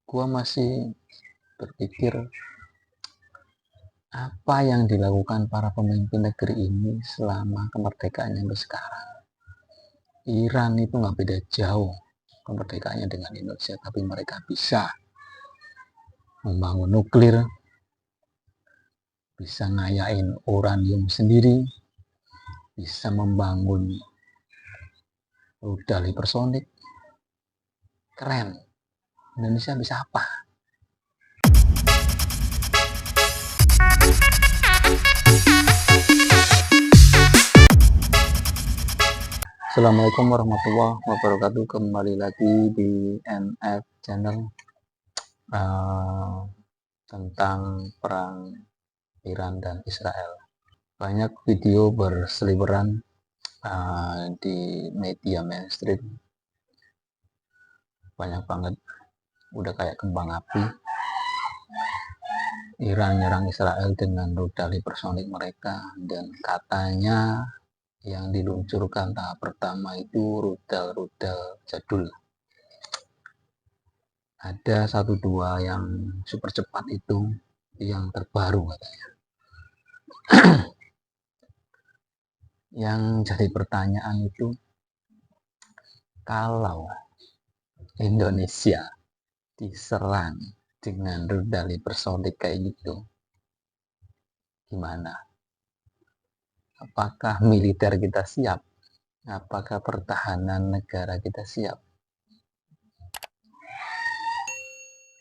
Gua masih berpikir apa yang dilakukan para pemimpin negeri ini selama kemerdekaannya sampai sekarang. Iran itu nggak beda jauh kemerdekaannya dengan Indonesia, tapi mereka bisa membangun nuklir, bisa ngayain uranium sendiri, bisa membangun rudal hipersonik. Keren. Indonesia bisa apa? Assalamualaikum warahmatullahi wabarakatuh. Kembali lagi di NF Channel tentang perang Iran dan Israel. Banyak video berseliweran di media mainstream. Banyak banget, udah kayak kembang api. Iran nyerang Israel dengan rudal hipersonik mereka, dan katanya yang diluncurkan tahap pertama itu rudal-rudal jadul. Ada 1-2 yang super cepat itu yang terbaru katanya. Yang jadi pertanyaan itu, kalau Indonesia diserang dengan rudal hipersonik kayak gitu, gimana? Apakah militer kita siap? Apakah pertahanan negara kita siap?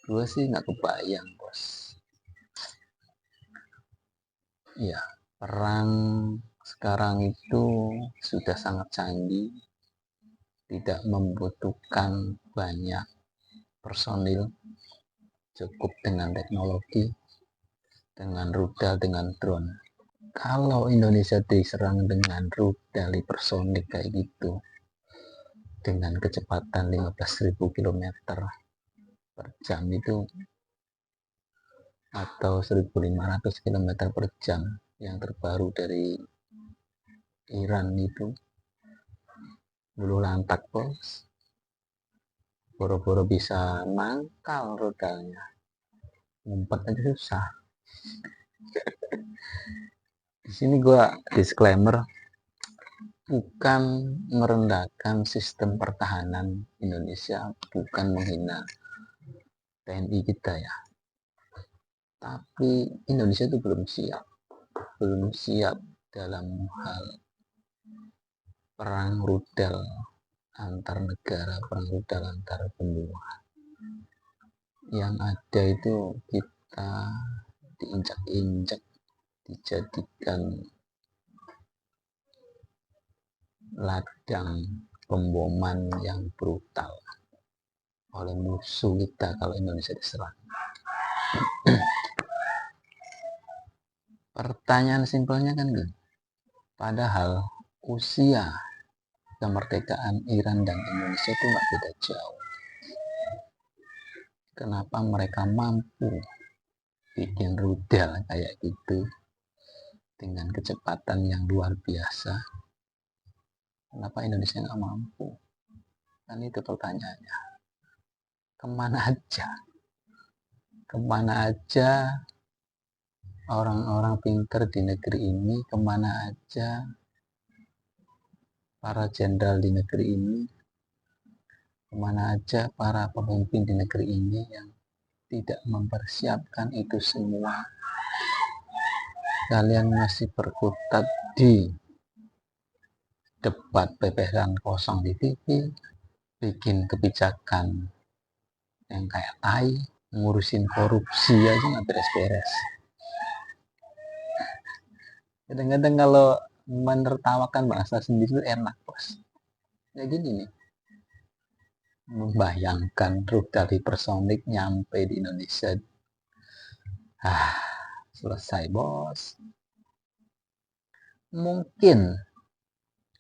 Gue sih nggak kebayang, bos. Ya, perang sekarang itu sudah sangat canggih, tidak membutuhkan banyak personil, cukup dengan teknologi, dengan rudal, dengan drone. Kalau Indonesia diserang dengan rudal hipersonik kayak gitu, dengan kecepatan 15.000 km per jam itu, atau 1.500 km per jam yang terbaru dari Iran itu, bulu lantak, bos. Boro-boro bisa mangkal rudalnya, ngumpet aja susah. Di sini gue disclaimer, bukan merendahkan sistem pertahanan Indonesia, bukan menghina TNI kita ya, tapi Indonesia itu belum siap dalam hal perang rudal antar negara, perang rudal antar benua. Yang ada itu kita diinjak-injak, dijadikan ladang pemboman yang brutal oleh musuh kita kalau Indonesia diserang. Pertanyaan simpelnya kan gini, padahal usia kemerdekaan Iran dan Indonesia itu nggak beda jauh. Kenapa mereka mampu bikin rudal kayak gitu dengan kecepatan yang luar biasa? Kenapa Indonesia nggak mampu? Kan itu pertanyaannya. Kemana aja orang-orang pinter di negeri ini, kemana aja para jenderal di negeri ini, kemana aja para pemimpin di negeri ini yang tidak mempersiapkan itu semua. Kalian masih berkutat di debat pepesan kosong di TV, bikin kebijakan yang kayak tai, ngurusin korupsi aja nggak beres-beres. Kadang-kadang kalau menertawakan bahasa sendiri itu enak, bos. Kayak gini nih, membayangkan rudal hipersonik nyampe di Indonesia, selesai, bos. Mungkin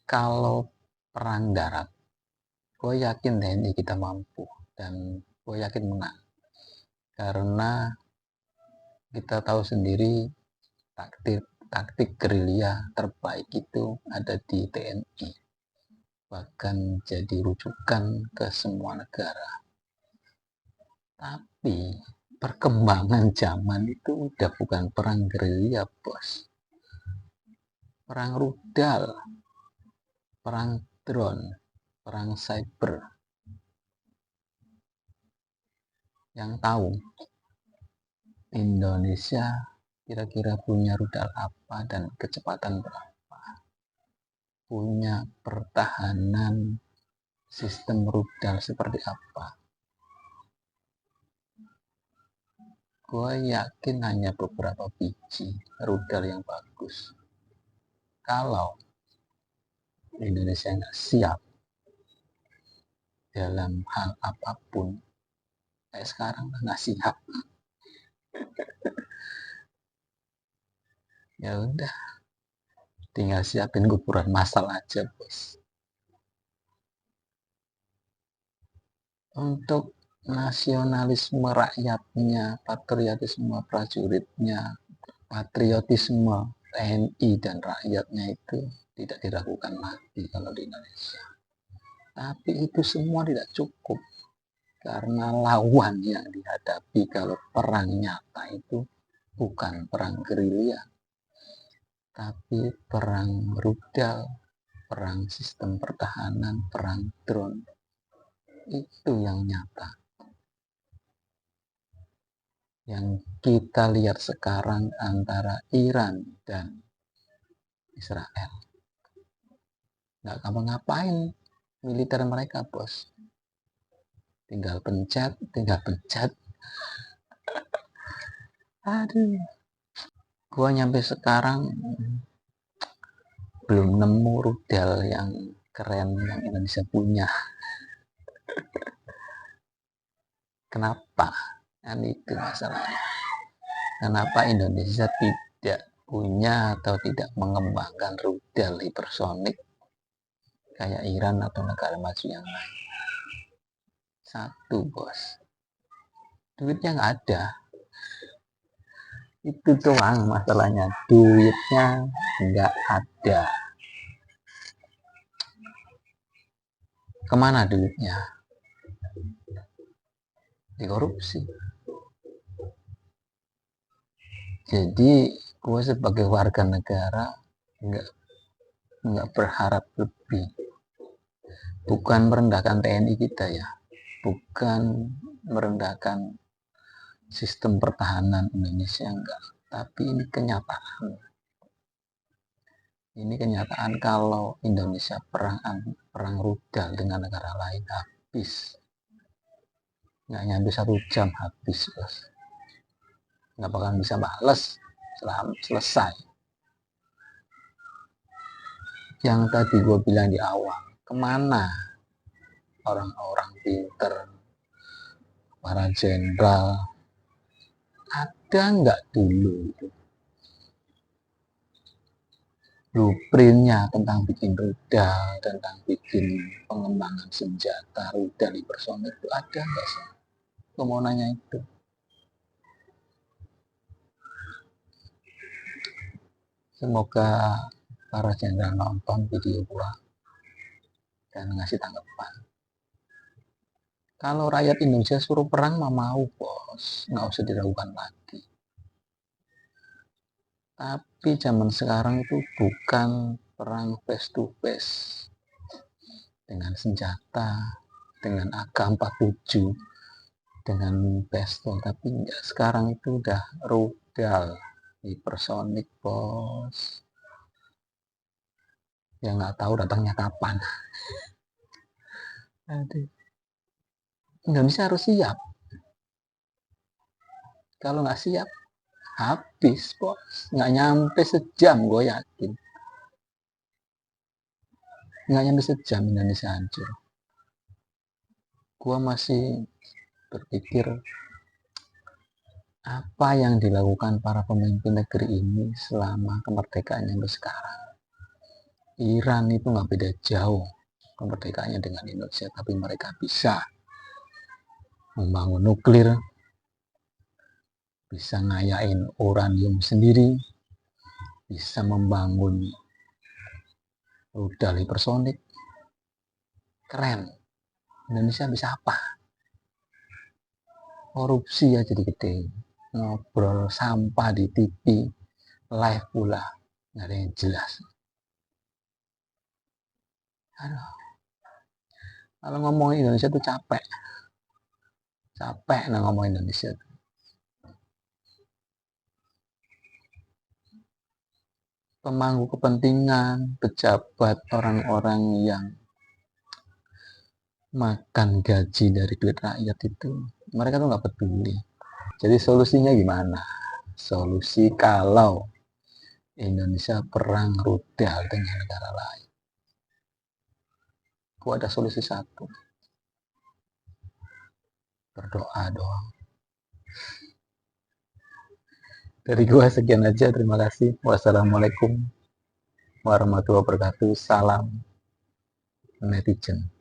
kalau perang darat, gue yakin TNI kita mampu, dan gue yakin menang, karena kita tahu sendiri taktik gerilya terbaik itu ada di TNI, bahkan jadi rujukan ke semua negara. Tapi perkembangan zaman itu udah bukan perang gerilya, bos. Perang rudal, perang drone, perang cyber. Yang tahu Indonesia kira-kira punya rudal apa dan kecepatan berapa? Punya pertahanan sistem rudal seperti apa? Gue yakin hanya beberapa biji rudal yang bagus. Kalau Indonesia nggak siap dalam hal apapun, kayak sekarang nggak siap, ya udah, tinggal siapin guguran massal aja, bos. Untuk nasionalisme rakyatnya, patriotisme prajuritnya, patriotisme TNI dan rakyatnya itu tidak diragukan lagi kalau di Indonesia. Tapi itu semua tidak cukup, karena lawan yang dihadapi kalau perang nyata itu bukan perang gerilya, tapi perang rudal, perang sistem pertahanan, perang drone. Itu yang nyata. Yang kita lihat sekarang antara Iran dan Israel. Nggak ngapa-ngapain militer mereka, bos. Tinggal pencet. Aduh. Gua nyampe sekarang belum nemu rudal yang keren yang Indonesia punya. Kenapa? Kan itu masalahnya. Kenapa Indonesia tidak punya atau tidak mengembangkan rudal hipersonik kayak Iran atau negara maju yang lain? Satu, bos, duitnya nggak ada. Itu doang masalahnya, duitnya nggak ada. Kemana duitnya? Dikorupsi. Jadi gue sebagai warga negara nggak berharap lebih. Bukan merendahkan TNI kita ya, bukan merendahkan sistem pertahanan Indonesia, enggak. Tapi ini kenyataan. Ini kenyataan kalau Indonesia perang rudal dengan negara lain habis. Nggak nyampe 1 jam habis, bos. Nggak bakal bisa bales selesai. Yang tadi gue bilang di awal, kemana orang-orang pinter, para jenderal, ada nggak dulu itu blueprintnya tentang bikin rudal, tentang bikin pengembangan senjata rudal hipersonik itu ada nggak sih? Gue mau nanya itu. Semoga para jenderal nonton video gua dan ngasih tanggapan. Kalau rakyat Indonesia suruh perang mah mau, bos, nggak usah diragukan lagi. Tapi zaman sekarang itu bukan perang face to face dengan senjata, dengan AK-47, dengan pistol, tapi enggak. Sekarang itu udah rudal hipersonik, bos. Yang nggak tahu datangnya kapan. Aduh. Indonesia harus siap. Kalau nggak siap, habis, bos. Nggak nyampe sejam, gue yakin. Nggak nyampe sejam Indonesia hancur. Gue masih berpikir apa yang dilakukan para pemimpin negeri ini selama kemerdekaannya sampai sekarang. Iran itu nggak beda jauh kemerdekaannya dengan Indonesia, tapi mereka bisa membangun nuklir, bisa ngayain uranium sendiri, bisa membangun rudal hipersonik. Keren. Indonesia bisa apa? korupsi ya jadi gede, ngobrol sampah di TV, live pula, nggak ada yang jelas. Aduh, kalau ngomong Indonesia tuh capek nah ngomong Indonesia. Pemangku kepentingan, pejabat, orang-orang yang makan gaji dari duit rakyat itu, mereka tuh nggak peduli. Jadi solusinya gimana? Solusi kalau Indonesia perang rudal dengan negara lain, itu ada solusi satu, berdoa doang. Dari gua sekian aja, terima kasih. Wassalamualaikum warahmatullahi wabarakatuh. Salam netizen.